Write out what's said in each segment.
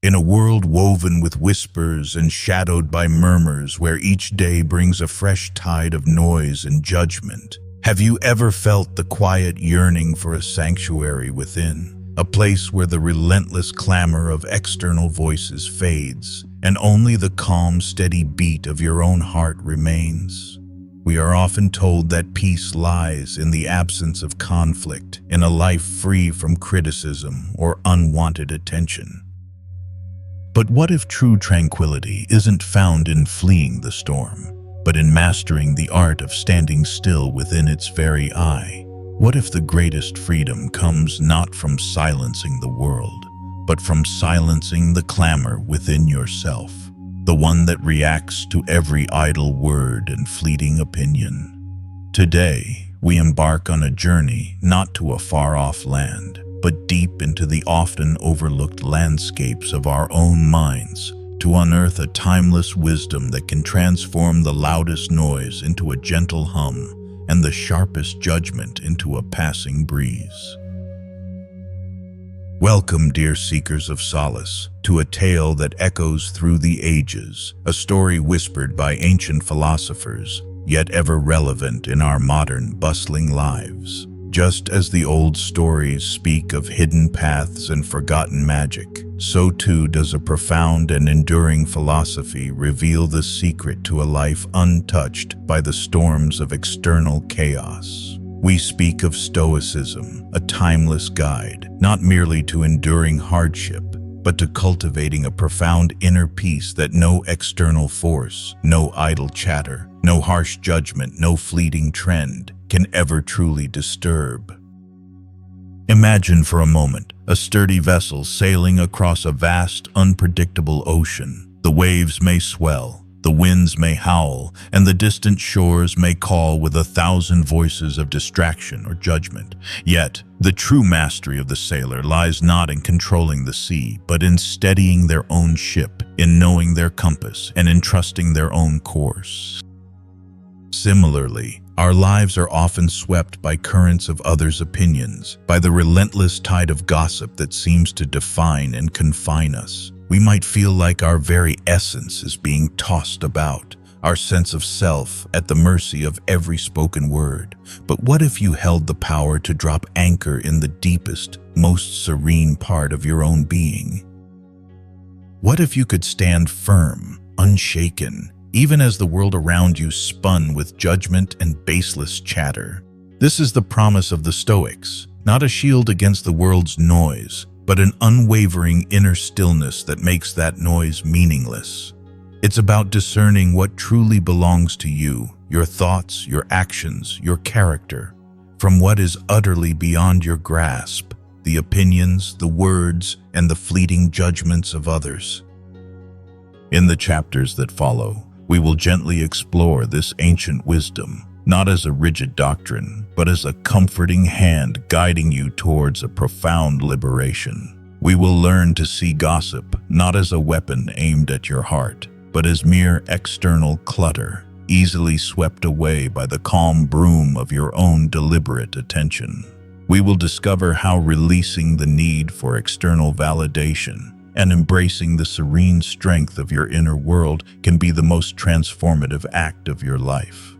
In a world woven with whispers and shadowed by murmurs, where each day brings a fresh tide of noise and judgment, have you ever felt the quiet yearning for a sanctuary within? A place where the relentless clamor of external voices fades, and only the calm, steady beat of your own heart remains. We are often told that peace lies in the absence of conflict, in a life free from criticism or unwanted attention. But what if true tranquility isn't found in fleeing the storm, but in mastering the art of standing still within its very eye? What if the greatest freedom comes not from silencing the world, but from silencing the clamor within yourself, the one that reacts to every idle word and fleeting opinion? Today, we embark on a journey not to a far-off land, but deep into the often overlooked landscapes of our own minds, to unearth a timeless wisdom that can transform the loudest noise into a gentle hum and the sharpest judgment into a passing breeze. Welcome, dear seekers of solace, to a tale that echoes through the ages, a story whispered by ancient philosophers, yet ever relevant in our modern, bustling lives. Just as the old stories speak of hidden paths and forgotten magic, so too does a profound and enduring philosophy reveal the secret to a life untouched by the storms of external chaos. We speak of Stoicism, a timeless guide, not merely to enduring hardship, but to cultivating a profound inner peace that no external force, no idle chatter, no harsh judgment, no fleeting trend can ever truly disturb. Imagine for a moment a sturdy vessel sailing across a vast, unpredictable ocean. The waves may swell, the winds may howl, and the distant shores may call with 1,000 voices of distraction or judgment. Yet, the true mastery of the sailor lies not in controlling the sea, but in steadying their own ship, in knowing their compass, and in trusting their own course. Similarly, our lives are often swept by currents of others' opinions, by the relentless tide of gossip that seems to define and confine us. We might feel like our very essence is being tossed about, our sense of self at the mercy of every spoken word. But what if you held the power to drop anchor in the deepest, most serene part of your own being? What if you could stand firm, unshaken, even as the world around you spun with judgment and baseless chatter? This is the promise of the Stoics, not a shield against the world's noise, but an unwavering inner stillness that makes that noise meaningless. It's about discerning what truly belongs to you, your thoughts, your actions, your character, from what is utterly beyond your grasp, the opinions, the words, and the fleeting judgments of others. In the chapters that follow, we will gently explore this ancient wisdom, not as a rigid doctrine, but as a comforting hand guiding you towards a profound liberation. We will learn to see gossip not as a weapon aimed at your heart, but as mere external clutter, easily swept away by the calm broom of your own deliberate attention. We will discover how releasing the need for external validation and embracing the serene strength of your inner world can be the most transformative act of your life.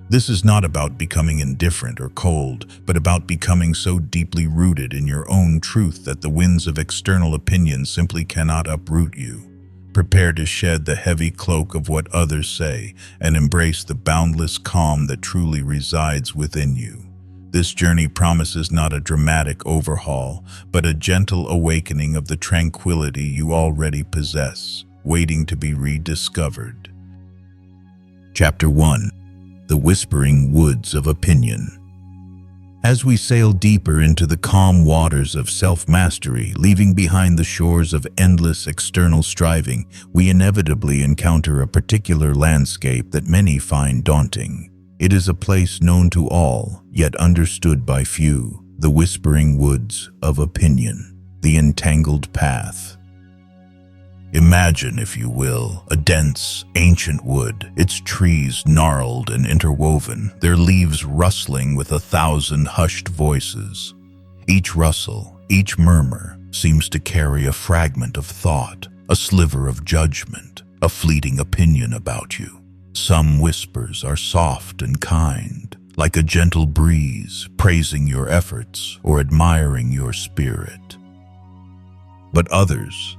This is not about becoming indifferent or cold, but about becoming so deeply rooted in your own truth that the winds of external opinion simply cannot uproot you. Prepare to shed the heavy cloak of what others say and embrace the boundless calm that truly resides within you. This journey promises not a dramatic overhaul, but a gentle awakening of the tranquility you already possess, waiting to be rediscovered. Chapter 1. The Whispering Woods of Opinion. As we sail deeper into the calm waters of self-mastery, leaving behind the shores of endless external striving, we inevitably encounter a particular landscape that many find daunting. It is a place known to all, yet understood by few, the whispering woods of opinion, the entangled path. Imagine, if you will, a dense, ancient wood, its trees gnarled and interwoven, their leaves rustling with 1,000 hushed voices. Each rustle, each murmur, seems to carry a fragment of thought, a sliver of judgment, a fleeting opinion about you. Some whispers are soft and kind, like a gentle breeze praising your efforts or admiring your spirit. But others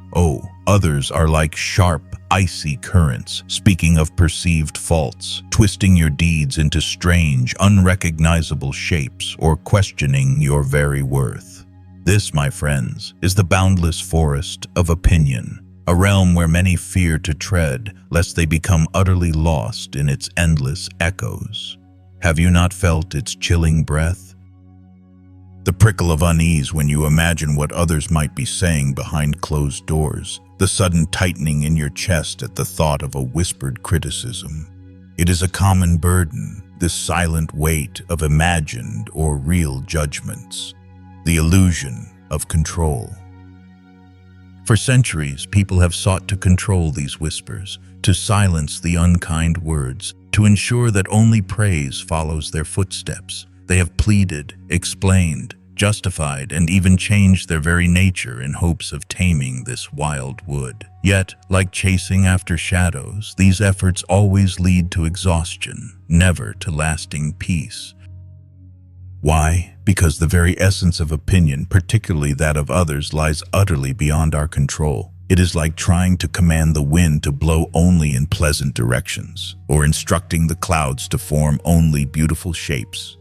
are like sharp, icy currents, speaking of perceived faults, twisting your deeds into strange, unrecognizable shapes, or questioning your very worth. This, my friends, is the boundless forest of opinion, a realm where many fear to tread, lest they become utterly lost in its endless echoes. Have you not felt its chilling breath? The prickle of unease when you imagine what others might be saying behind closed doors, the sudden tightening in your chest at the thought of a whispered criticism. It is a common burden, this silent weight of imagined or real judgments, the illusion of control. For centuries, people have sought to control these whispers, to silence the unkind words, to ensure that only praise follows their footsteps. They have pleaded, explained, justified, and even changed their very nature in hopes of taming this wild wood. Yet, like chasing after shadows, these efforts always lead to exhaustion, never to lasting peace. Why? Because the very essence of opinion, particularly that of others, lies utterly beyond our control. It is like trying to command the wind to blow only in pleasant directions, or instructing the clouds to form only beautiful shapes.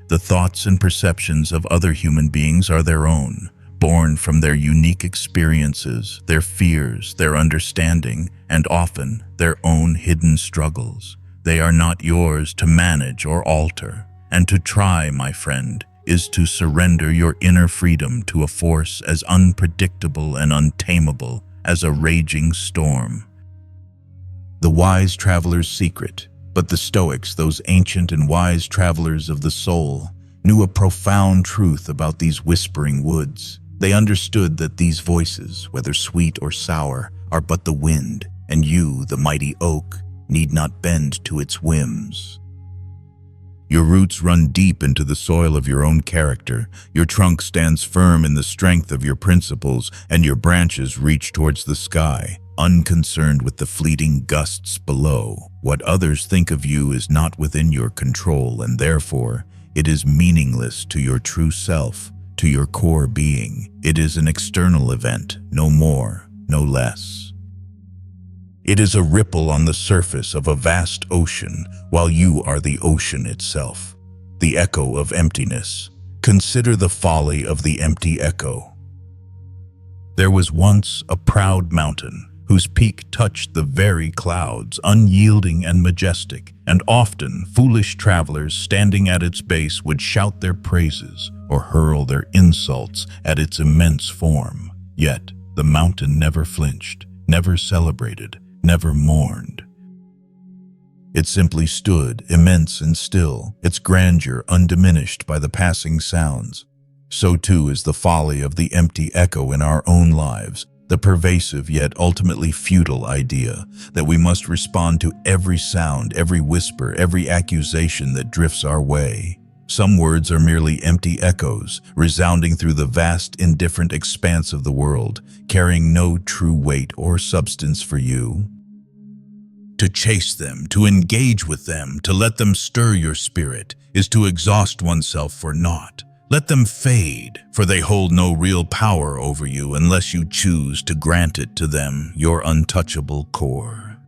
The thoughts and perceptions of other human beings are their own, born from their unique experiences, their fears, their understanding, and often their own hidden struggles. They are not yours to manage or alter. And to try, my friend, is to surrender your inner freedom to a force as unpredictable and untamable as a raging storm. The wise traveler's secret, but the Stoics, those ancient and wise travelers of the soul, knew a profound truth about these whispering woods. They understood that these voices, whether sweet or sour, are but the wind, and you, the mighty oak, need not bend to its whims. Your roots run deep into the soil of your own character, your trunk stands firm in the strength of your principles, and your branches reach towards the sky, unconcerned with the fleeting gusts below. What others think of you is not within your control, and therefore, it is meaningless to your true self, to your core being. It is an external event, no more, no less. It is a ripple on the surface of a vast ocean, while you are the ocean itself, the echo of emptiness. Consider the folly of the empty echo. There was once a proud mountain, whose peak touched the very clouds, unyielding and majestic, and often foolish travelers standing at its base would shout their praises or hurl their insults at its immense form. Yet the mountain never flinched, never celebrated, never mourned. It simply stood, immense and still, its grandeur undiminished by the passing sounds. So too is the folly of the empty echo in our own lives, the pervasive yet ultimately futile idea that we must respond to every sound, every whisper, every accusation that drifts our way. Some words are merely empty echoes, resounding through the vast, indifferent expanse of the world, carrying no true weight or substance for you. To chase them, to engage with them, to let them stir your spirit, is to exhaust oneself for naught. Let them fade, for they hold no real power over you unless you choose to grant it to them, your untouchable core.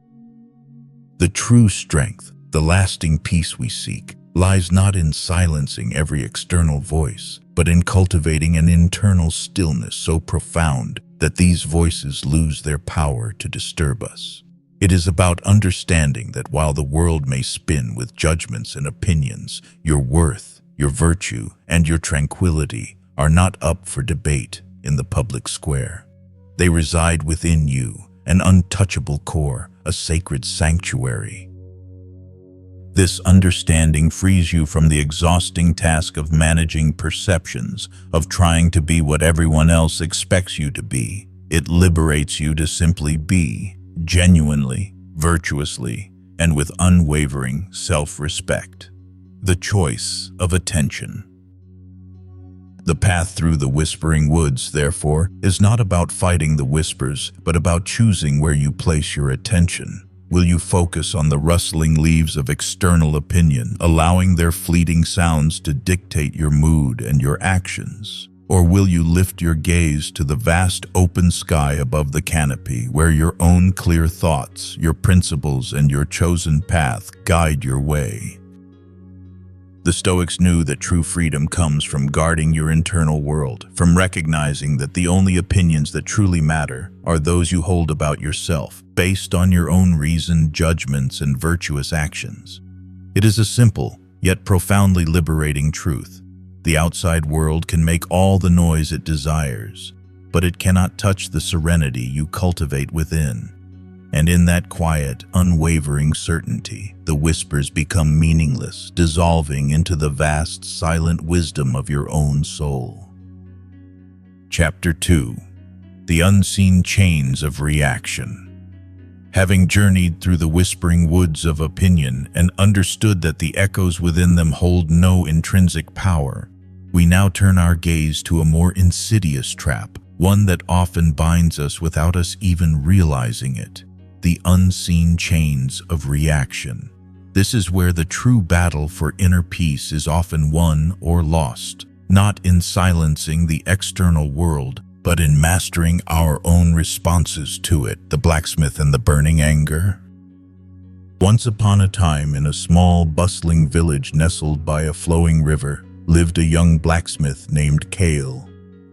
The true strength, the lasting peace we seek, lies not in silencing every external voice, but in cultivating an internal stillness so profound that these voices lose their power to disturb us. It is about understanding that while the world may spin with judgments and opinions, your worth, your virtue, and your tranquility are not up for debate in the public square. They reside within you, an untouchable core, a sacred sanctuary. This understanding frees you from the exhausting task of managing perceptions, of trying to be what everyone else expects you to be. It liberates you to simply be, genuinely, virtuously, and with unwavering self-respect. The choice of attention. The path through the whispering woods, therefore, is not about fighting the whispers, but about choosing where you place your attention. Will you focus on the rustling leaves of external opinion, allowing their fleeting sounds to dictate your mood and your actions? Or will you lift your gaze to the vast open sky above the canopy, where your own clear thoughts, your principles, and your chosen path guide your way? The Stoics knew that true freedom comes from guarding your internal world, from recognizing that the only opinions that truly matter are those you hold about yourself, based on your own reason, judgments, and virtuous actions. It is a simple, yet profoundly liberating truth. The outside world can make all the noise it desires, but it cannot touch the serenity you cultivate within. And in that quiet, unwavering certainty, the whispers become meaningless, dissolving into the vast, silent wisdom of your own soul. Chapter 2. The Unseen Chains of Reaction. Having journeyed through the whispering woods of opinion and understood that the echoes within them hold no intrinsic power, we now turn our gaze to a more insidious trap, one that often binds us without us even realizing it. The unseen chains of reaction. This is where the true battle for inner peace is often won or lost, not in silencing the external world, but in mastering our own responses to it. The blacksmith and the burning anger. Once upon a time, in a small, bustling village nestled by a flowing river, lived a young blacksmith named Cale.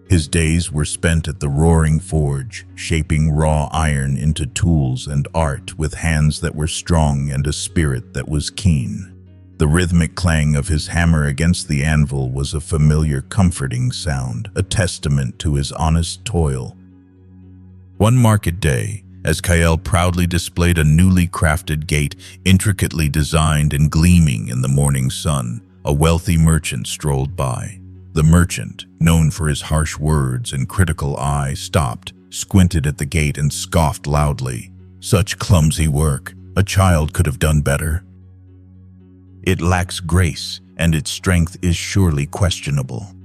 His days were spent at the roaring forge, shaping raw iron into tools and art with hands that were strong and a spirit that was keen. The rhythmic clang of his hammer against the anvil was a familiar, comforting sound, a testament to his honest toil. One market day, as Cale proudly displayed a newly crafted gate, intricately designed and gleaming in the morning sun, a wealthy merchant strolled by. The merchant, known for his harsh words and critical eye, stopped, squinted at the gate, and scoffed loudly. "Such clumsy work. A child could have done better. It lacks grace, and its strength is surely questionable."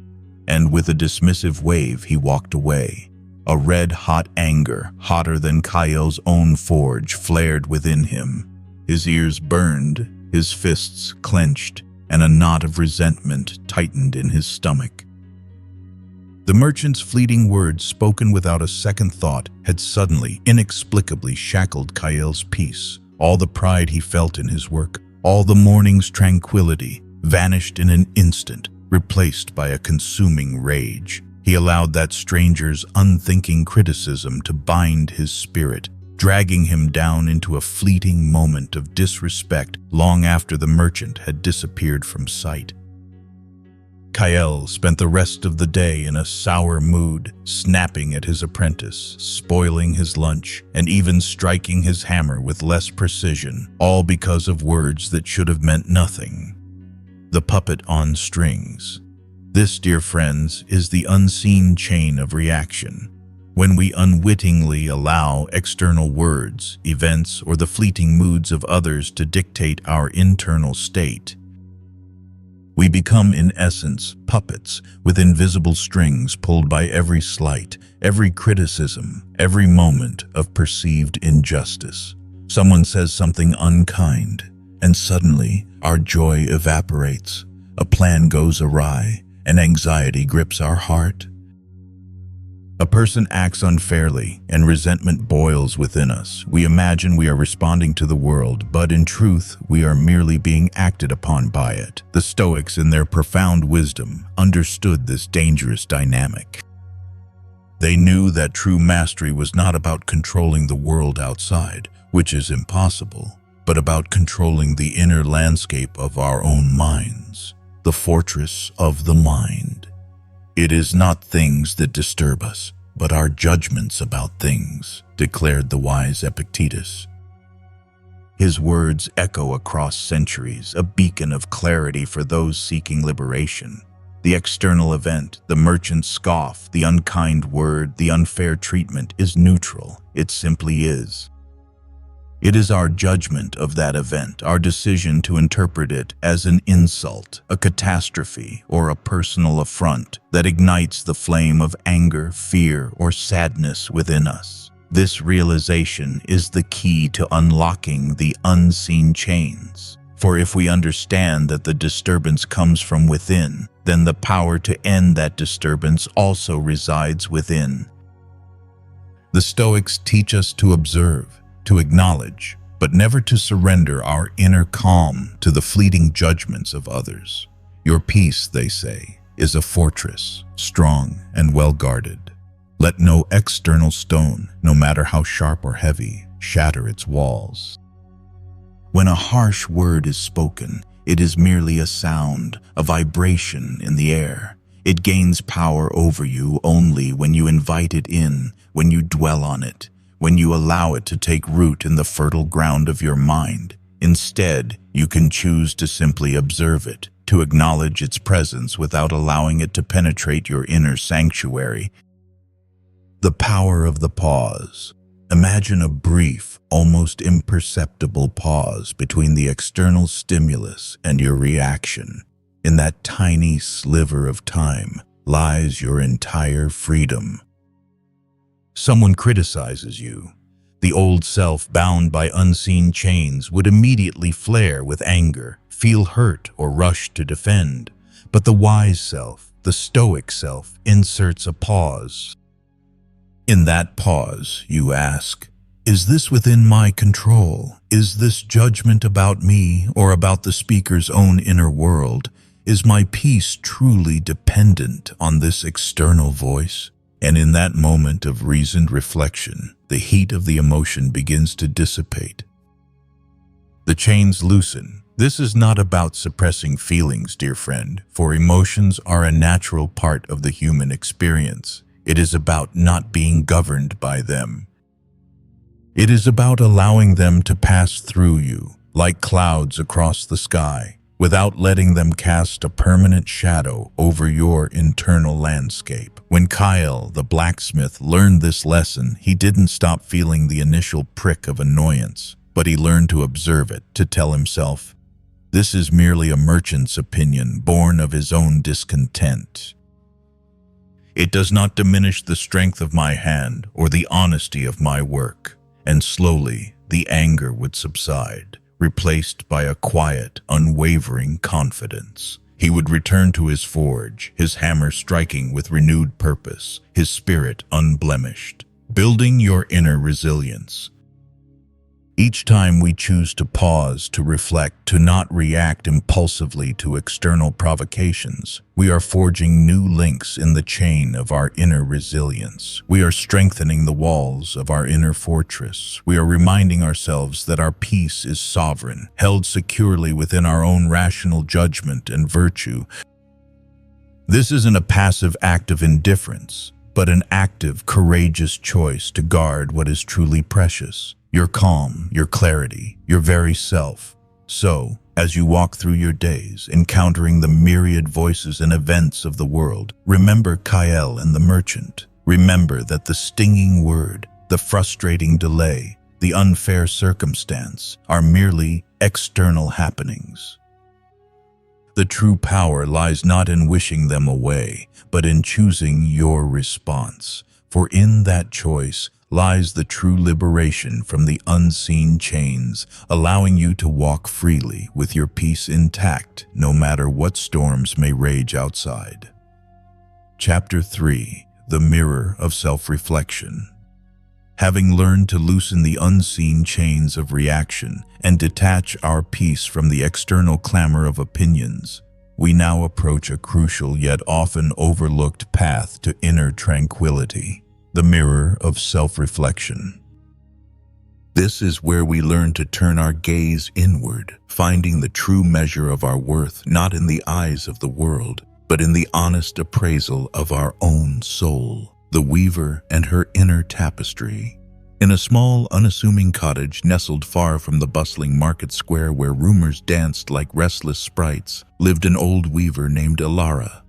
And with a dismissive wave, he walked away. A red-hot anger, hotter than Cale's own forge, flared within him. His ears burned, his fists clenched, and a knot of resentment tightened in his stomach. The merchant's fleeting words, spoken without a second thought, had suddenly, inexplicably shackled Cale's peace. All the pride he felt in his work, all the morning's tranquility, vanished in an instant, replaced by a consuming rage. He allowed that stranger's unthinking criticism to bind his spirit, dragging him down into a fleeting moment of disrespect long after the merchant had disappeared from sight. Cale spent the rest of the day in a sour mood, snapping at his apprentice, spoiling his lunch, and even striking his hammer with less precision, all because of words that should have meant nothing. The puppet on strings. This, dear friends, is the unseen chain of reaction. When we unwittingly allow external words, events, or the fleeting moods of others to dictate our internal state, we become, in essence, puppets with invisible strings pulled by every slight, every criticism, every moment of perceived injustice. Someone says something unkind, and suddenly our joy evaporates. A plan goes awry, and anxiety grips our heart. A person acts unfairly, and resentment boils within us. We imagine we are responding to the world, but in truth, we are merely being acted upon by it. The Stoics, in their profound wisdom, understood this dangerous dynamic. They knew that true mastery was not about controlling the world outside, which is impossible, but about controlling the inner landscape of our own minds, the fortress of the mind. "It is not things that disturb us, but our judgments about things," declared the wise Epictetus. His words echo across centuries, a beacon of clarity for those seeking liberation. The external event, the merchant's scoff, the unkind word, the unfair treatment is neutral. It simply is. It is our judgment of that event, our decision to interpret it as an insult, a catastrophe, or a personal affront that ignites the flame of anger, fear, or sadness within us. This realization is the key to unlocking the unseen chains. For if we understand that the disturbance comes from within, then the power to end that disturbance also resides within. The Stoics teach us to observe, to acknowledge, but never to surrender our inner calm to the fleeting judgments of others. Your peace, they say, is a fortress, strong and well guarded. Let no external stone, no matter how sharp or heavy, shatter its walls. When a harsh word is spoken, it is merely a sound, a vibration in the air. It gains power over you only when you invite it in, when you dwell on it, when you allow it to take root in the fertile ground of your mind. Instead, you can choose to simply observe it, to acknowledge its presence without allowing it to penetrate your inner sanctuary. The power of the pause. Imagine a brief, almost imperceptible pause between the external stimulus and your reaction. In that tiny sliver of time lies your entire freedom. Someone criticizes you. The old self, bound by unseen chains, would immediately flare with anger, feel hurt, or rush to defend. But the wise self, the stoic self, inserts a pause. In that pause, you ask, is this within my control? Is this judgment about me or about the speaker's own inner world? Is my peace truly dependent on this external voice? And in that moment of reasoned reflection, the heat of the emotion begins to dissipate. The chains loosen. This is not about suppressing feelings, dear friend, for emotions are a natural part of the human experience. It is about not being governed by them. It is about allowing them to pass through you, like clouds across the sky, without letting them cast a permanent shadow over your internal landscape. When Kyle, the blacksmith, learned this lesson, he didn't stop feeling the initial prick of annoyance, but he learned to observe it, to tell himself, this is merely a merchant's opinion born of his own discontent. It does not diminish the strength of my hand or the honesty of my work. And slowly, the anger would subside, replaced by a quiet, unwavering confidence. He would return to his forge, his hammer striking with renewed purpose, his spirit unblemished, building your inner resilience. Each time we choose to pause, to reflect, to not react impulsively to external provocations, we are forging new links in the chain of our inner resilience. We are strengthening the walls of our inner fortress. We are reminding ourselves that our peace is sovereign, held securely within our own rational judgment and virtue. This isn't a passive act of indifference, but an active, courageous choice to guard what is truly precious. Your calm, your clarity, your very self. So, as you walk through your days, encountering the myriad voices and events of the world, remember Kyle and the merchant. Remember that the stinging word, the frustrating delay, the unfair circumstance are merely external happenings. The true power lies not in wishing them away, but in choosing your response. For in that choice lies the true liberation from the unseen chains, allowing you to walk freely with your peace intact, no matter what storms may rage outside. Chapter 3: The Mirror of Self-Reflection. Having learned to loosen the unseen chains of reaction and detach our peace from the external clamor of opinions, we now approach a crucial yet often overlooked path to inner tranquility. The mirror of self-reflection. This is where we learn to turn our gaze inward, finding the true measure of our worth not in the eyes of the world, but in the honest appraisal of our own soul, the weaver and her inner tapestry. In a small, unassuming cottage nestled far from the bustling market square where rumors danced like restless sprites, lived an old weaver named Ilara.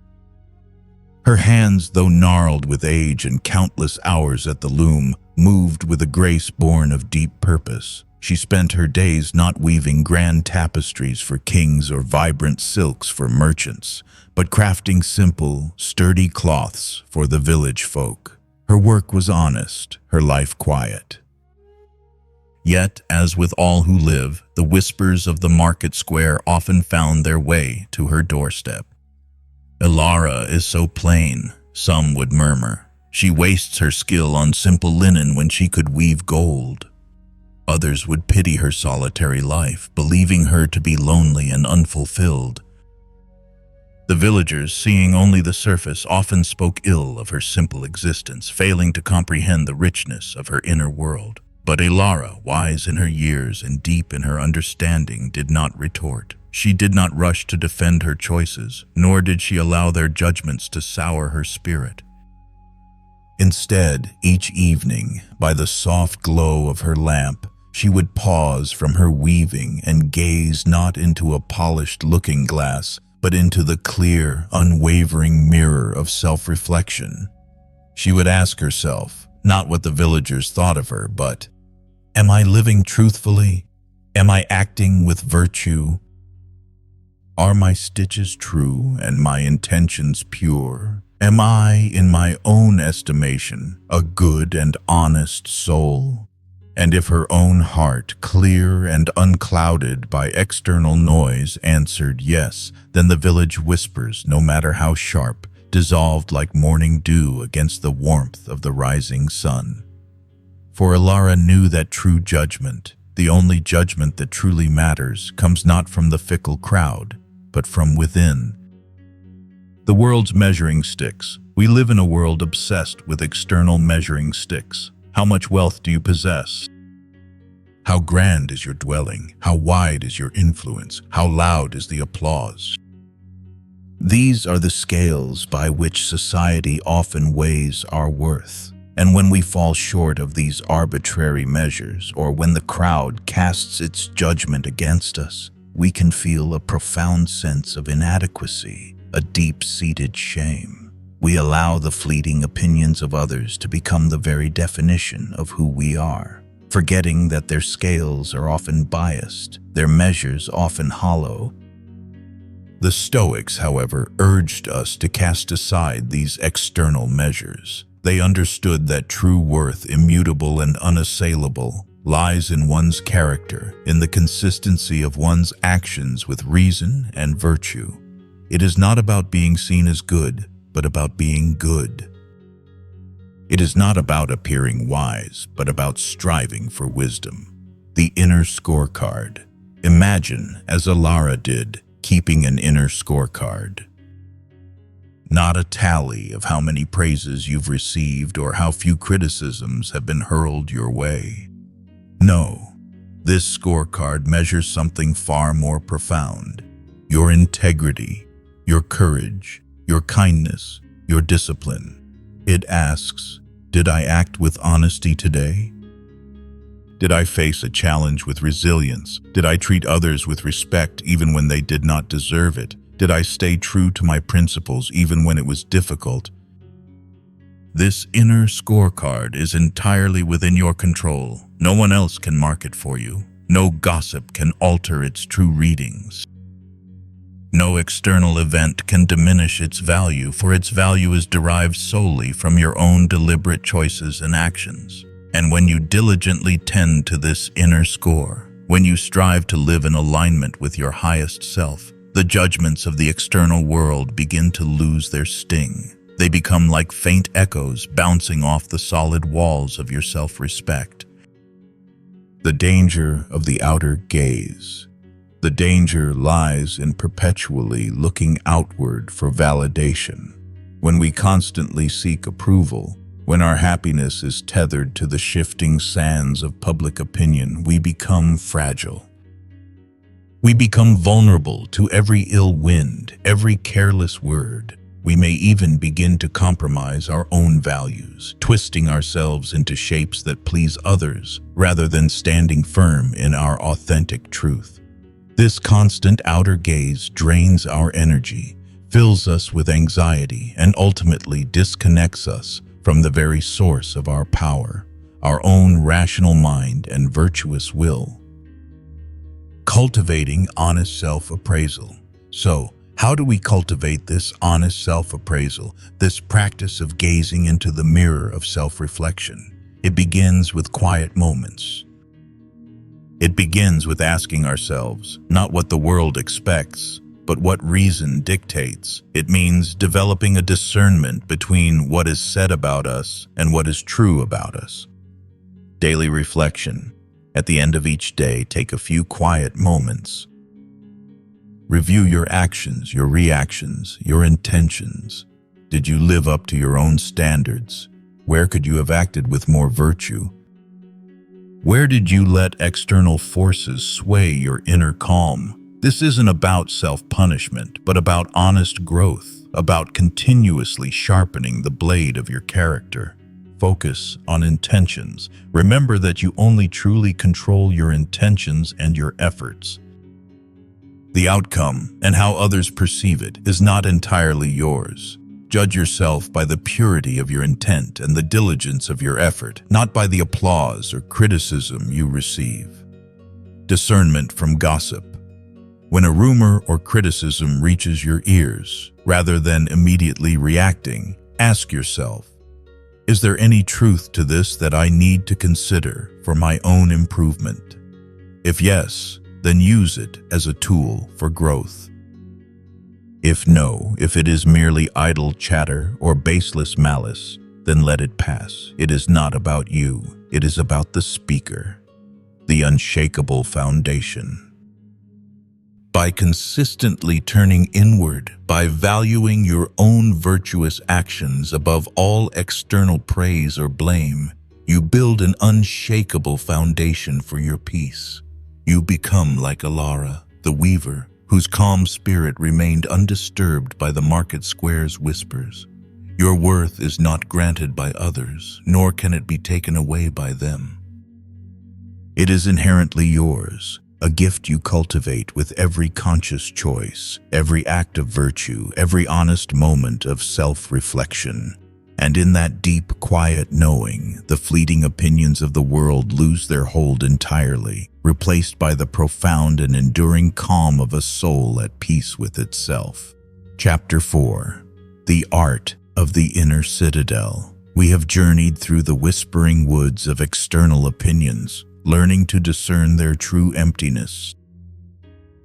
Her hands, though gnarled with age and countless hours at the loom, moved with a grace born of deep purpose. She spent her days not weaving grand tapestries for kings or vibrant silks for merchants, but crafting simple, sturdy cloths for the village folk. Her work was honest, her life quiet. Yet, as with all who live, the whispers of the market square often found their way to her doorstep. "Ilara is so plain," some would murmur. "She wastes her skill on simple linen when she could weave gold." Others would pity her solitary life, believing her to be lonely and unfulfilled. The villagers, seeing only the surface, often spoke ill of her simple existence, failing to comprehend the richness of her inner world. But Ilara, wise in her years and deep in her understanding, did not retort. She did not rush to defend her choices, nor did she allow their judgments to sour her spirit. Instead, each evening, by the soft glow of her lamp, she would pause from her weaving and gaze not into a polished looking-glass, but into the clear, unwavering mirror of self-reflection. She would ask herself, not what the villagers thought of her, but, "Am I living truthfully? Am I acting with virtue? Are my stitches true and my intentions pure? Am I, in my own estimation, a good and honest soul?" And if her own heart, clear and unclouded by external noise, answered yes, then the village whispers, no matter how sharp, dissolved like morning dew against the warmth of the rising sun. For Ilara knew that true judgment, the only judgment that truly matters, comes not from the fickle crowd, but from within. The world's measuring sticks. We live in a world obsessed with external measuring sticks. How much wealth do you possess? How grand is your dwelling? How wide is your influence? How loud is the applause? These are the scales by which society often weighs our worth. And when we fall short of these arbitrary measures, or when the crowd casts its judgment against us, we can feel a profound sense of inadequacy, a deep-seated shame. We allow the fleeting opinions of others to become the very definition of who we are, forgetting that their scales are often biased, their measures often hollow. The Stoics, however, urged us to cast aside these external measures. They understood that true worth, immutable and unassailable, lies in one's character, in the consistency of one's actions with reason and virtue. It is not about being seen as good, but about being good. It is not about appearing wise, but about striving for wisdom. The inner scorecard. Imagine, as Ilara did, keeping an inner scorecard. Not a tally of how many praises you've received or how few criticisms have been hurled your way. No, this scorecard measures something far more profound. Your integrity, your courage, your kindness, your discipline. It asks, did I act with honesty today? Did I face a challenge with resilience? Did I treat others with respect even when they did not deserve it? Did I stay true to my principles even when it was difficult? This inner scorecard is entirely within your control. No one else can mark it for you. No gossip can alter its true readings. No external event can diminish its value, for its value is derived solely from your own deliberate choices and actions. And when you diligently tend to this inner score, when you strive to live in alignment with your highest self, the judgments of the external world begin to lose their sting. They become like faint echoes bouncing off the solid walls of your self-respect. The danger of the outer gaze. The danger lies in perpetually looking outward for validation. When we constantly seek approval, when our happiness is tethered to the shifting sands of public opinion, we become fragile. We become vulnerable to every ill wind, every careless word. We may even begin to compromise our own values, twisting ourselves into shapes that please others rather than standing firm in our authentic truth. This constant outer gaze drains our energy, fills us with anxiety, and ultimately disconnects us from the very source of our power, our own rational mind and virtuous will. Cultivating honest self-appraisal. So, how do we cultivate this honest self-appraisal, this practice of gazing into the mirror of self-reflection? It begins with quiet moments. It begins with asking ourselves, not what the world expects, but what reason dictates. It means developing a discernment between what is said about us and what is true about us. Daily reflection. At the end of each day, take a few quiet moments. Review your actions, your reactions, your intentions. Did you live up to your own standards? Where could you have acted with more virtue? Where did you let external forces sway your inner calm? This isn't about self-punishment, but about honest growth, about continuously sharpening the blade of your character. Focus on intentions. Remember that you only truly control your intentions and your efforts. The outcome and how others perceive it is not entirely yours. Judge yourself by the purity of your intent and the diligence of your effort, not by the applause or criticism you receive. Discernment from gossip. When a rumor or criticism reaches your ears, rather than immediately reacting, ask yourself, is there any truth to this that I need to consider for my own improvement? If yes, then use it as a tool for growth. If no, if it is merely idle chatter or baseless malice, then let it pass. It is not about you. It is about the speaker, the unshakable foundation. By consistently turning inward, by valuing your own virtuous actions above all external praise or blame, you build an unshakable foundation for your peace. You become like Alara, the weaver, whose calm spirit remained undisturbed by the market square's whispers. Your worth is not granted by others, nor can it be taken away by them. It is inherently yours, a gift you cultivate with every conscious choice, every act of virtue, every honest moment of self-reflection. And in that deep, quiet knowing, the fleeting opinions of the world lose their hold entirely, replaced by the profound and enduring calm of a soul at peace with itself. Chapter 4. The Art of the Inner Citadel. We have journeyed through the whispering woods of external opinions, learning to discern their true emptiness.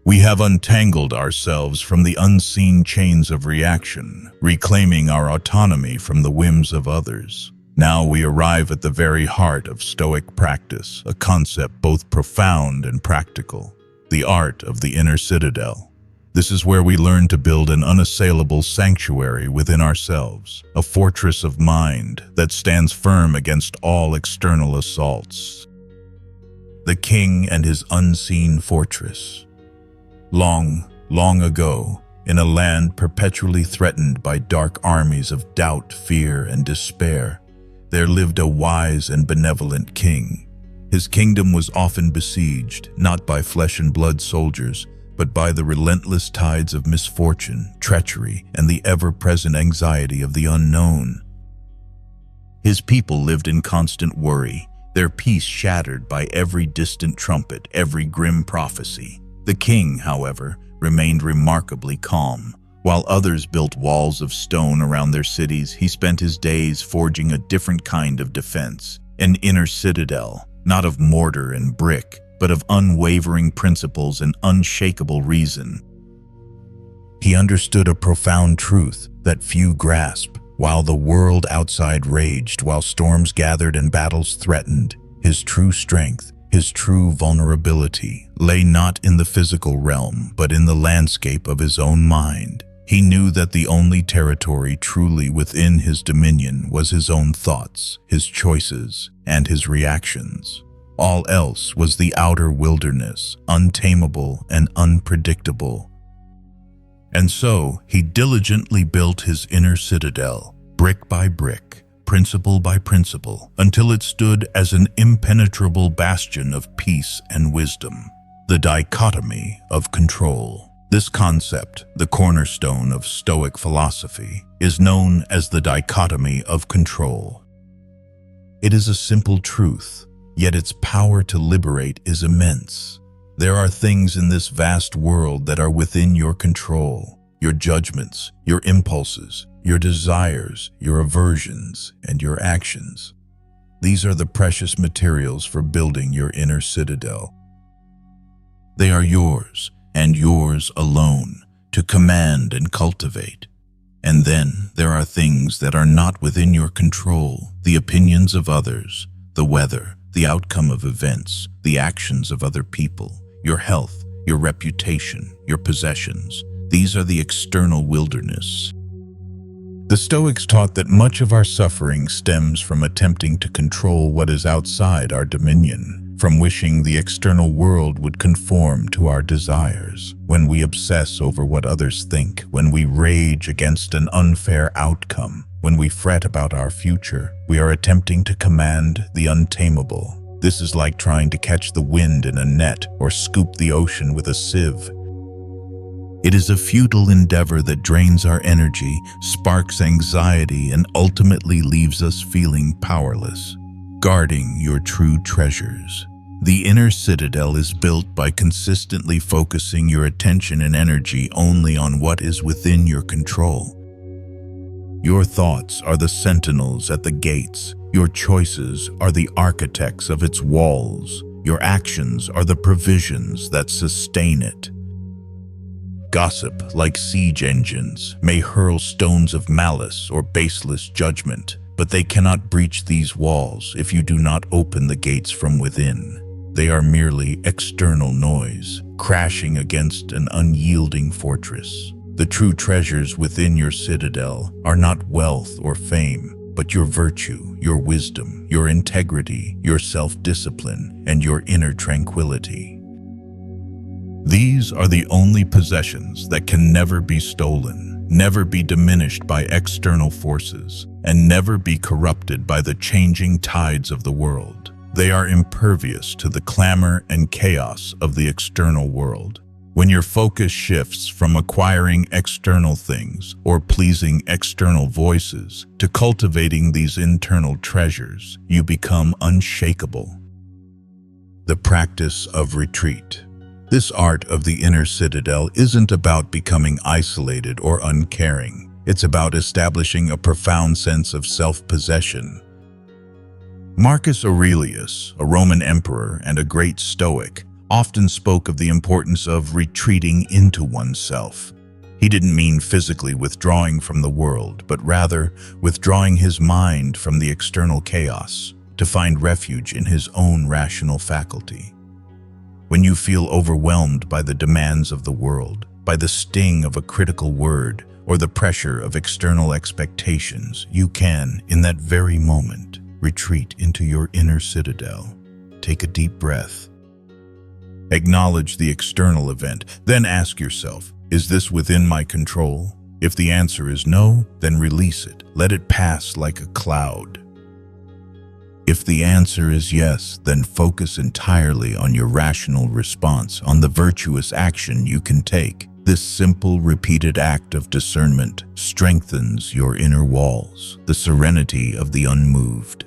We have untangled ourselves from the unseen chains of reaction, reclaiming our autonomy from the whims of others. Now we arrive at the very heart of Stoic practice, a concept both profound and practical, the art of the inner citadel. This is where we learn to build an unassailable sanctuary within ourselves, a fortress of mind that stands firm against all external assaults. The king and his unseen fortress. Long, long ago, in a land perpetually threatened by dark armies of doubt, fear, and despair, there lived a wise and benevolent king. His kingdom was often besieged, not by flesh and blood soldiers, but by the relentless tides of misfortune, treachery, and the ever-present anxiety of the unknown. His people lived in constant worry, their peace shattered by every distant trumpet, every grim prophecy. The king, however, remained remarkably calm. While others built walls of stone around their cities, he spent his days forging a different kind of defense, an inner citadel, not of mortar and brick, but of unwavering principles and unshakable reason. He understood a profound truth that few grasp. While the world outside raged, while storms gathered and battles threatened, his true strength, his true vulnerability, lay not in the physical realm, but in the landscape of his own mind. He knew that the only territory truly within his dominion was his own thoughts, his choices, and his reactions. All else was the outer wilderness, untamable and unpredictable. And so he diligently built his inner citadel, brick by brick, principle by principle, until it stood as an impenetrable bastion of peace and wisdom. The dichotomy of control. This concept, the cornerstone of Stoic philosophy, is known as the dichotomy of control. It is a simple truth, yet its power to liberate is immense. There are things in this vast world that are within your control: your judgments, your impulses, your desires, your aversions, and your actions. These are the precious materials for building your inner citadel. They are yours, and yours alone, to command and cultivate. And then there are things that are not within your control: the opinions of others, the weather, the outcome of events, the actions of other people, your health, your reputation, your possessions. These are the external wilderness. The Stoics taught that much of our suffering stems from attempting to control what is outside our dominion, from wishing the external world would conform to our desires. When we obsess over what others think, when we rage against an unfair outcome, when we fret about our future, we are attempting to command the untamable. This is like trying to catch the wind in a net or scoop the ocean with a sieve. It is a futile endeavor that drains our energy, sparks anxiety, and ultimately leaves us feeling powerless. Guarding your true treasures. The inner citadel is built by consistently focusing your attention and energy only on what is within your control. Your thoughts are the sentinels at the gates. Your choices are the architects of its walls. Your actions are the provisions that sustain it. Gossip, like siege engines, may hurl stones of malice or baseless judgment, but they cannot breach these walls if you do not open the gates from within. They are merely external noise, crashing against an unyielding fortress. The true treasures within your citadel are not wealth or fame, but your virtue, your wisdom, your integrity, your self-discipline, and your inner tranquility. These are the only possessions that can never be stolen, never be diminished by external forces, and never be corrupted by the changing tides of the world. They are impervious to the clamor and chaos of the external world. When your focus shifts from acquiring external things or pleasing external voices to cultivating these internal treasures, you become unshakable. The practice of retreat. This art of the inner citadel isn't about becoming isolated or uncaring. It's about establishing a profound sense of self-possession. Marcus Aurelius, a Roman emperor and a great Stoic, often spoke of the importance of retreating into oneself. He didn't mean physically withdrawing from the world, but rather withdrawing his mind from the external chaos to find refuge in his own rational faculty. When you feel overwhelmed by the demands of the world, by the sting of a critical word, or the pressure of external expectations, you can, in that very moment, retreat into your inner citadel. Take a deep breath. Acknowledge the external event, then ask yourself, is this within my control? If the answer is no, then release it. Let it pass like a cloud. If the answer is yes, then focus entirely on your rational response, on the virtuous action you can take. This simple, repeated act of discernment strengthens your inner walls, the serenity of the unmoved.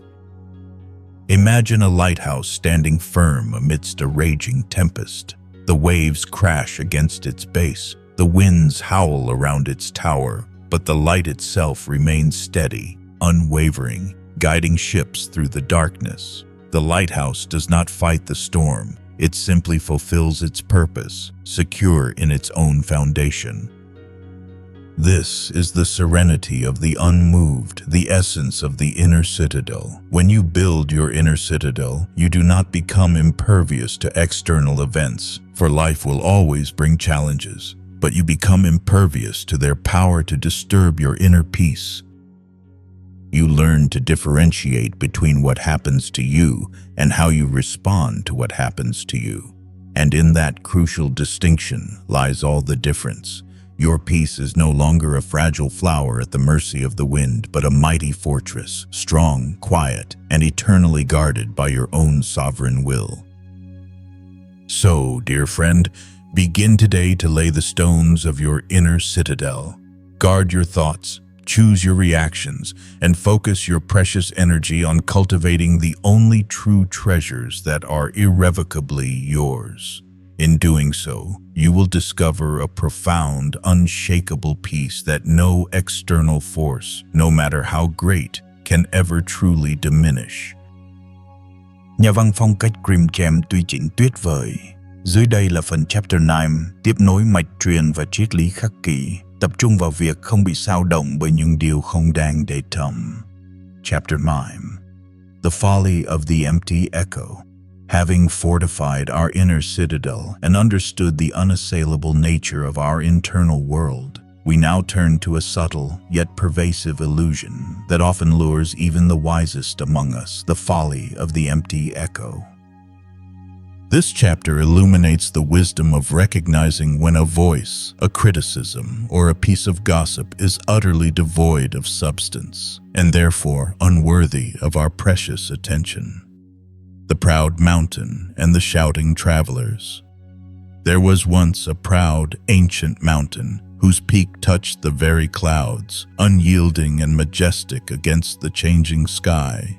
Imagine a lighthouse standing firm amidst a raging tempest. The waves crash against its base, the winds howl around its tower, but the light itself remains steady, unwavering, guiding ships through the darkness. The lighthouse does not fight the storm. It simply fulfills its purpose, secure in its own foundation. This is the serenity of the unmoved, the essence of the inner citadel. When you build your inner citadel, you do not become impervious to external events, for life will always bring challenges, but you become impervious to their power to disturb your inner peace. You learn to differentiate between what happens to you and how you respond to what happens to you. And in that crucial distinction lies all the difference. Your peace is no longer a fragile flower at the mercy of the wind, but a mighty fortress, strong, quiet, and eternally guarded by your own sovereign will. So, dear friend, begin today to lay the stones of your inner citadel. Guard your thoughts, choose your reactions, and focus your precious energy on cultivating the only true treasures that are irrevocably yours. In doing so, you will discover a profound, unshakable peace that no external force, no matter how great, can ever truly diminish. Nhà văn phong cách Grim Jam tuy chỉnh tuyệt vời. Dưới đây là phần Chapter 9, tiếp nối mạch truyền và triết lý khắc kỷ, tập trung vào việc không bị xao động bởi những điều không đáng để tâm. Chapter 9. The folly of the empty echo. Having fortified our inner citadel and understood the unassailable nature of our internal world, we now turn to a subtle yet pervasive illusion that often lures even the wisest among us, the folly of the empty echo. This chapter illuminates the wisdom of recognizing when a voice, a criticism, or a piece of gossip is utterly devoid of substance, and therefore unworthy of our precious attention. The proud mountain and the shouting travelers. There was once a proud, ancient mountain whose peak touched the very clouds, unyielding and majestic against the changing sky.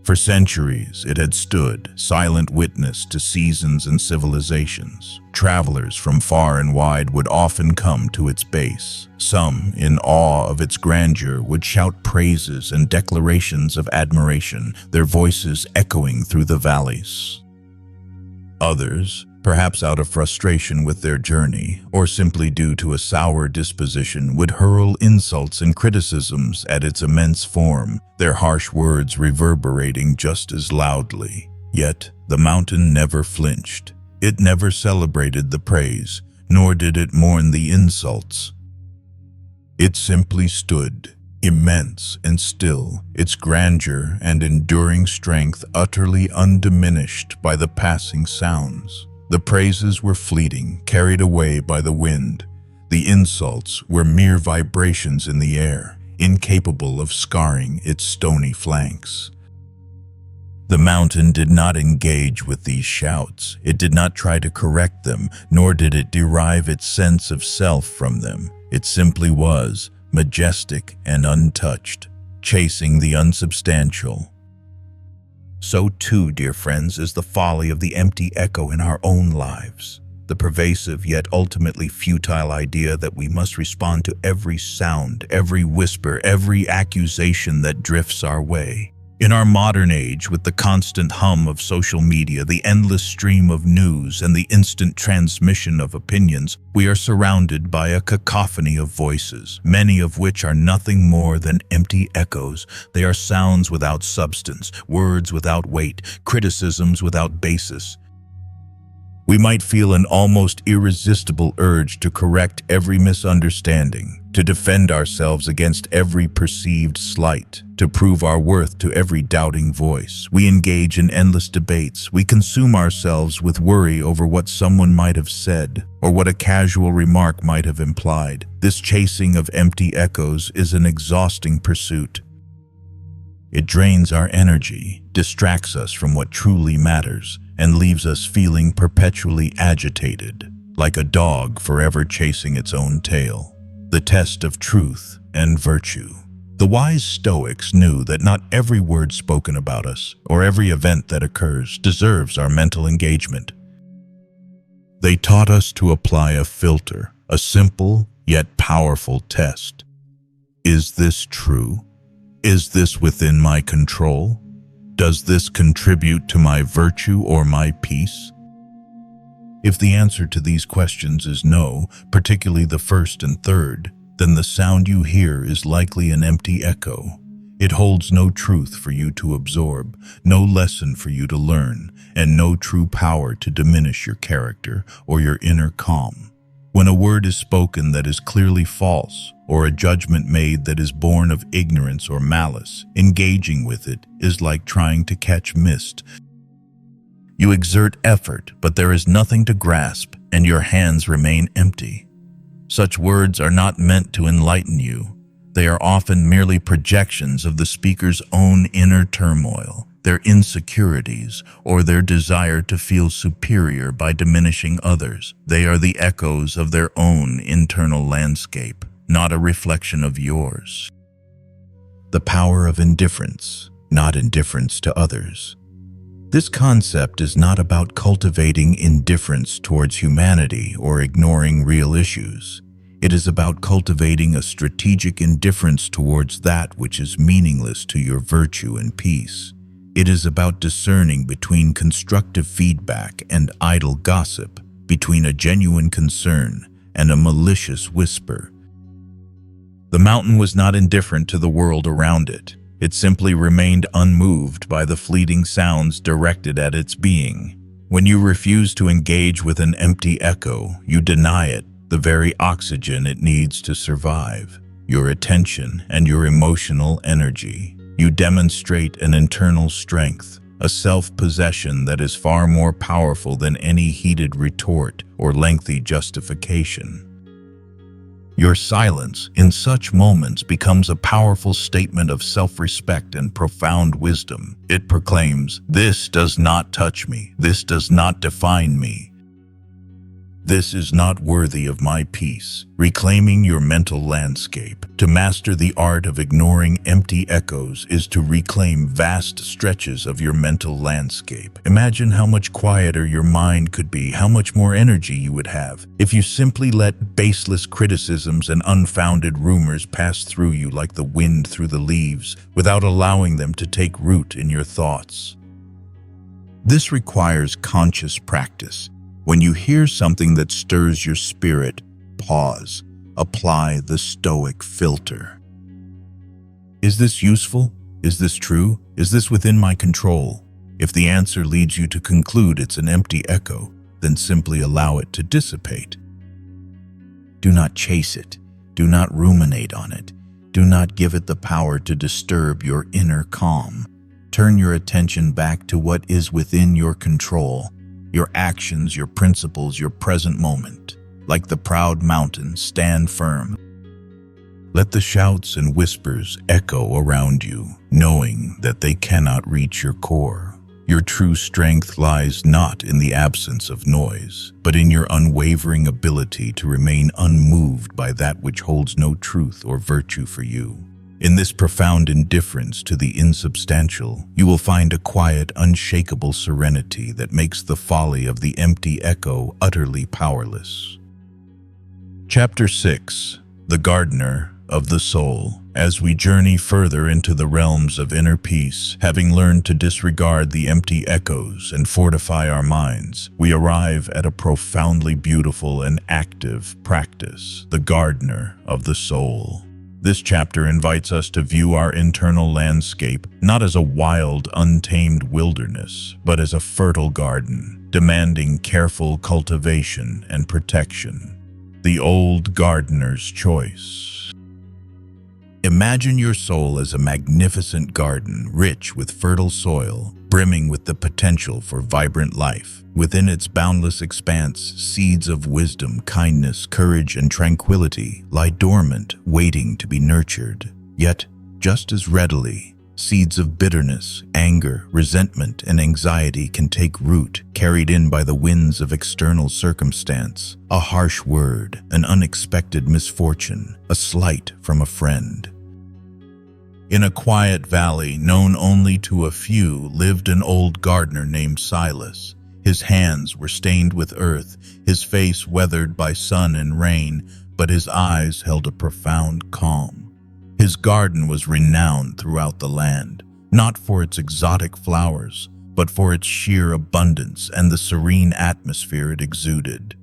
For centuries it had stood, silent witness to seasons and civilizations. Travelers from far and wide would often come to its base. Some, in awe of its grandeur, would shout praises and declarations of admiration, their voices echoing through the valleys. Others, perhaps out of frustration with their journey, or simply due to a sour disposition, would hurl insults and criticisms at its immense form, their harsh words reverberating just as loudly. Yet the mountain never flinched. It never celebrated the praise, nor did it mourn the insults. It simply stood, immense and still, its grandeur and enduring strength utterly undiminished by the passing sounds. The praises were fleeting, carried away by the wind. The insults were mere vibrations in the air, incapable of scarring its stony flanks. The mountain did not engage with these shouts. It did not try to correct them, nor did it derive its sense of self from them. It simply was, majestic and untouched, chasing the unsubstantial. So too, dear friends, is the folly of the empty echo in our own lives, the pervasive yet ultimately futile idea that we must respond to every sound, every whisper, every accusation that drifts our way. In our modern age, with the constant hum of social media, the endless stream of news, and the instant transmission of opinions, we are surrounded by a cacophony of voices, many of which are nothing more than empty echoes. They are sounds without substance, words without weight, criticisms without basis. We might feel an almost irresistible urge to correct every misunderstanding, to defend ourselves against every perceived slight, to prove our worth to every doubting voice. We engage in endless debates. We consume ourselves with worry over what someone might have said, or what a casual remark might have implied. This chasing of empty echoes is an exhausting pursuit. It drains our energy, distracts us from what truly matters, and leaves us feeling perpetually agitated, like a dog forever chasing its own tail. The test of truth and virtue. The wise Stoics knew that not every word spoken about us, or every event that occurs, deserves our mental engagement. They taught us to apply a filter, a simple yet powerful test. Is this true? Is this within my control? Does this contribute to my virtue or my peace? If the answer to these questions is no, particularly the first and third, then the sound you hear is likely an empty echo. It holds no truth for you to absorb, no lesson for you to learn, and no true power to diminish your character or your inner calm. When a word is spoken that is clearly false, or a judgment made that is born of ignorance or malice, engaging with it is like trying to catch mist. You exert effort, but there is nothing to grasp, and your hands remain empty. Such words are not meant to enlighten you. They are often merely projections of the speaker's own inner turmoil, their insecurities, or their desire to feel superior by diminishing others. They are the echoes of their own internal landscape. not a reflection of yours. The power of indifference, not indifference to others. This concept is not about cultivating indifference towards humanity or ignoring real issues. It is about cultivating a strategic indifference towards that which is meaningless to your virtue and peace. It is about discerning between constructive feedback and idle gossip, between a genuine concern and a malicious whisper. The mountain was not indifferent to the world around it. It simply remained unmoved by the fleeting sounds directed at its being. When you refuse to engage with an empty echo, you deny it the very oxygen it needs to survive, your attention and your emotional energy. You demonstrate an internal strength, a self-possession that is far more powerful than any heated retort or lengthy justification. Your silence in such moments becomes a powerful statement of self-respect and profound wisdom. It proclaims, "This does not touch me. This does not define me. This is not worthy of my peace." Reclaiming your mental landscape. To master the art of ignoring empty echoes is to reclaim vast stretches of your mental landscape. Imagine how much quieter your mind could be, how much more energy you would have if you simply let baseless criticisms and unfounded rumors pass through you like the wind through the leaves, without allowing them to take root in your thoughts. This requires conscious practice. When you hear something that stirs your spirit, pause. Apply the Stoic filter. Is this useful? Is this true? Is this within my control? If the answer leads you to conclude it's an empty echo, then simply allow it to dissipate. Do not chase it. Do not ruminate on it. Do not give it the power to disturb your inner calm. Turn your attention back to what is within your control. Your actions, your principles, your present moment. Like the proud mountain, stand firm. Let the shouts and whispers echo around you, knowing that they cannot reach your core. Your true strength lies not in the absence of noise, but in your unwavering ability to remain unmoved by that which holds no truth or virtue for you. In this profound indifference to the insubstantial, you will find a quiet, unshakable serenity that makes the folly of the empty echo utterly powerless. Chapter 6. The Gardener of the Soul. As we journey further into the realms of inner peace, having learned to disregard the empty echoes and fortify our minds, we arrive at a profoundly beautiful and active practice, the Gardener of the Soul. This chapter invites us to view our internal landscape not as a wild, untamed wilderness, but as a fertile garden, demanding careful cultivation and protection. The Old Gardener's Choice. Imagine your soul as a magnificent garden, rich with fertile soil, brimming with the potential for vibrant life. Within its boundless expanse, seeds of wisdom, kindness, courage, and tranquility lie dormant, waiting to be nurtured. Yet, just as readily, seeds of bitterness, anger, resentment, and anxiety can take root, carried in by the winds of external circumstance. A harsh word, an unexpected misfortune, a slight from a friend. In a quiet valley known only to a few lived an old gardener named Silas. His hands were stained with earth, his face weathered by sun and rain, but his eyes held a profound calm. His garden was renowned throughout the land, not for its exotic flowers, but for its sheer abundance and the serene atmosphere it exuded.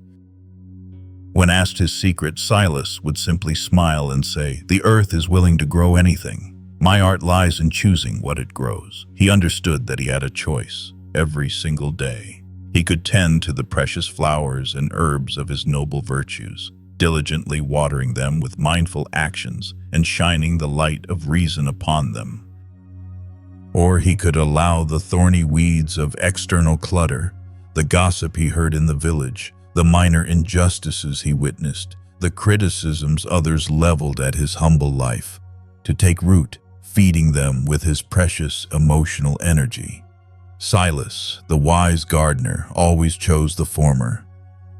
When asked his secret, Silas would simply smile and say, "The earth is willing to grow anything. My art lies in choosing what it grows." He understood that he had a choice every single day. He could tend to the precious flowers and herbs of his noble virtues, diligently watering them with mindful actions and shining the light of reason upon them. Or he could allow the thorny weeds of external clutter, the gossip he heard in the village, the minor injustices he witnessed, the criticisms others leveled at his humble life, to take root, feeding them with his precious emotional energy. Silas, the wise gardener, always chose the former.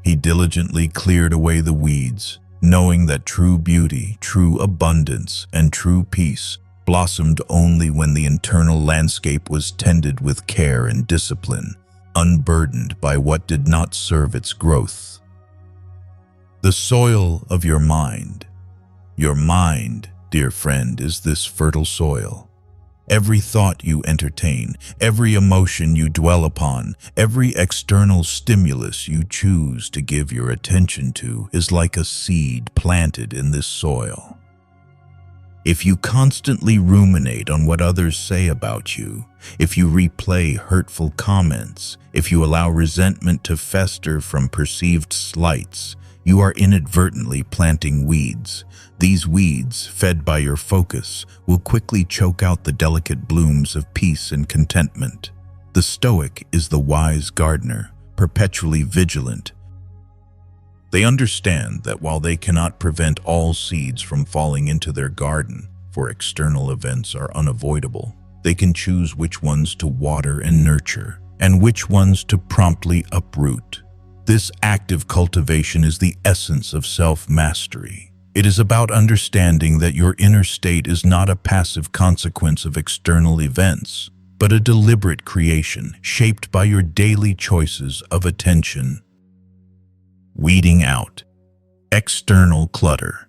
He diligently cleared away the weeds, knowing that true beauty, true abundance, and true peace blossomed only when the internal landscape was tended with care and discipline, unburdened by what did not serve its growth. The soil of your mind. Your mind, dear friend, is this fertile soil. Every thought you entertain, every emotion you dwell upon, every external stimulus you choose to give your attention to is like a seed planted in this soil. If you constantly ruminate on what others say about you, if you replay hurtful comments, if you allow resentment to fester from perceived slights, you are inadvertently planting weeds. These weeds, fed by your focus, will quickly choke out the delicate blooms of peace and contentment. The Stoic is the wise gardener, perpetually vigilant. They understand that while they cannot prevent all seeds from falling into their garden, for external events are unavoidable, they can choose which ones to water and nurture, and which ones to promptly uproot. This active cultivation is the essence of self-mastery. It is about understanding that your inner state is not a passive consequence of external events, but a deliberate creation shaped by your daily choices of attention. Weeding out. External clutter.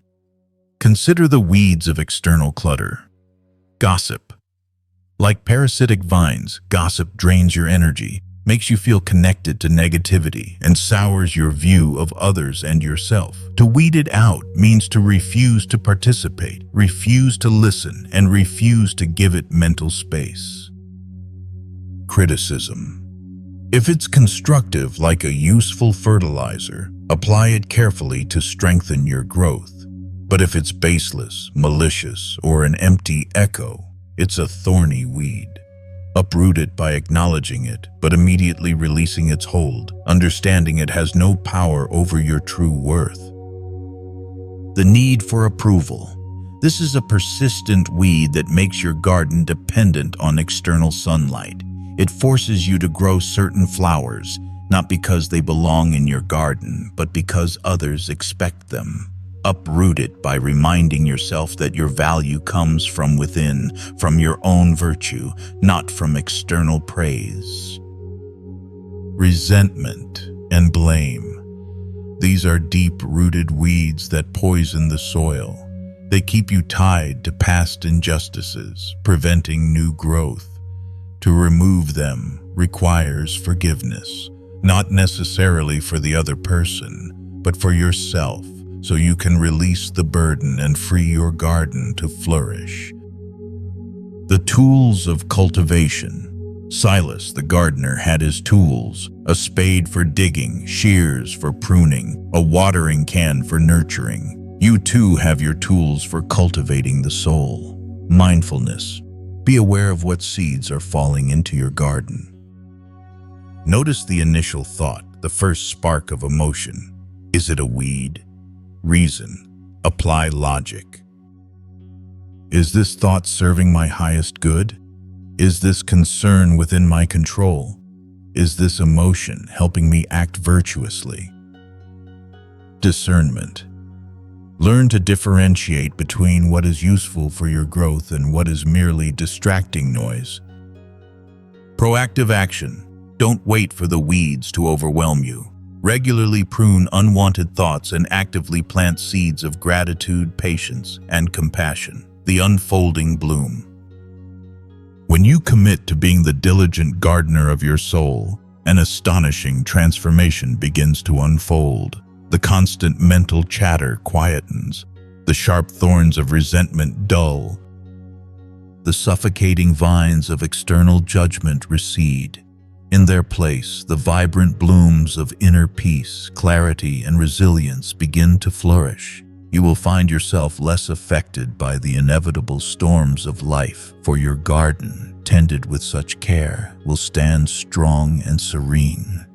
Consider the weeds of external clutter. Gossip. Like parasitic vines, gossip drains your energy, makes you feel connected to negativity, and sours your view of others and yourself. To weed it out means to refuse to participate, refuse to listen, and refuse to give it mental space. Criticism. If it's constructive like a useful fertilizer, apply it carefully to strengthen your growth. But if it's baseless, malicious, or an empty echo, it's a thorny weed. Uproot it by acknowledging it, but immediately releasing its hold, understanding it has no power over your true worth. The need for approval. This is a persistent weed that makes your garden dependent on external sunlight. It forces you to grow certain flowers, not because they belong in your garden, but because others expect them. Uproot it by reminding yourself that your value comes from within, from your own virtue, not from external praise. Resentment and blame. These are deep-rooted weeds that poison the soil. They keep you tied to past injustices, preventing new growth. To remove them requires forgiveness, not necessarily for the other person, but for yourself, so you can release the burden and free your garden to flourish. The tools of cultivation. Silas, the gardener, had his tools: a spade for digging, shears for pruning, a watering can for nurturing. You too have your tools for cultivating the soul. Mindfulness. Be aware of what seeds are falling into your garden. Notice the initial thought, the first spark of emotion. Is it a weed? Reason. Apply logic. Is this thought serving my highest good? Is this concern within my control? Is this emotion helping me act virtuously? Discernment. Learn to differentiate between what is useful for your growth and what is merely distracting noise. Proactive action. Don't wait for the weeds to overwhelm you. Regularly prune unwanted thoughts and actively plant seeds of gratitude, patience, and compassion. The unfolding bloom. When you commit to being the diligent gardener of your soul, an astonishing transformation begins to unfold. The constant mental chatter quietens. The sharp thorns of resentment dull. The suffocating vines of external judgment recede. In their place, the vibrant blooms of inner peace, clarity, and resilience begin to flourish. You will find yourself less affected by the inevitable storms of life, for your garden, tended with such care, will stand strong and serene.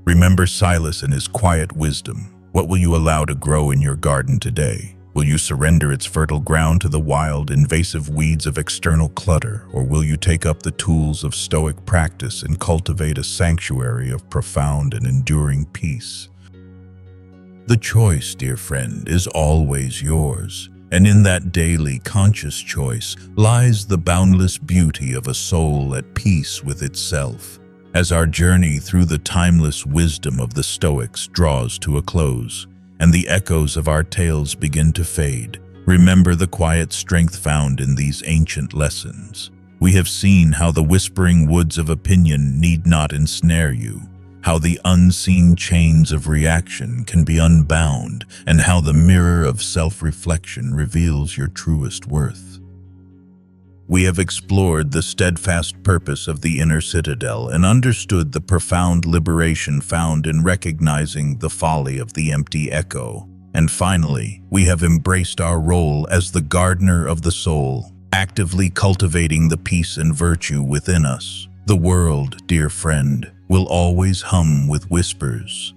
Remember Silas and his quiet wisdom. What will you allow to grow in your garden today? Will you surrender its fertile ground to the wild, invasive weeds of external clutter, or will you take up the tools of Stoic practice and cultivate a sanctuary of profound and enduring peace? The choice, dear friend, is always yours, and in that daily conscious choice lies the boundless beauty of a soul at peace with itself. As our journey through the timeless wisdom of the Stoics draws to a close, and the echoes of our tales begin to fade, remember the quiet strength found in these ancient lessons. We have seen how the whispering woods of opinion need not ensnare you, how the unseen chains of reaction can be unbound, and how the mirror of self-reflection reveals your truest worth. We have explored the steadfast purpose of the inner citadel and understood the profound liberation found in recognizing the folly of the empty echo. And finally, we have embraced our role as the gardener of the soul, actively cultivating the peace and virtue within us. The world, dear friend, will always hum with whispers.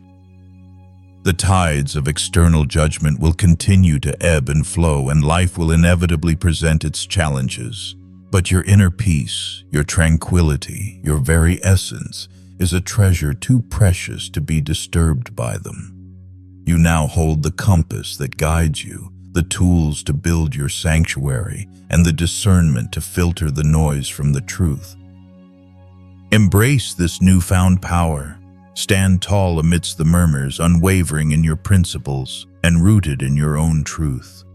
The tides of external judgment will continue to ebb and flow, and life will inevitably present its challenges. But your inner peace, your tranquility, your very essence is a treasure too precious to be disturbed by them. You now hold the compass that guides you, the tools to build your sanctuary, and the discernment to filter the noise from the truth. Embrace this newfound power. Stand tall amidst the murmurs, unwavering in your principles and rooted in your own truth.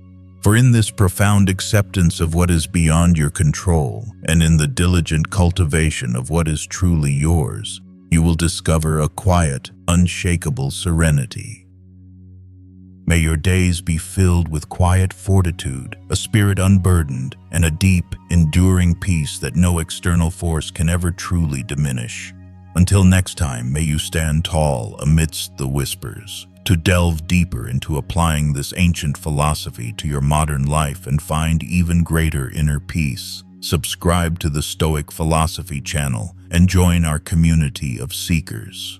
For in this profound acceptance of what is beyond your control, and in the diligent cultivation of what is truly yours, you will discover a quiet, unshakable serenity. May your days be filled with quiet fortitude, a spirit unburdened, and a deep, enduring peace that no external force can ever truly diminish. Until next time, may you stand tall amidst the whispers, to delve deeper into applying this ancient philosophy to your modern life and find even greater inner peace. Subscribe to the Stoic Philosophy channel and join our community of seekers.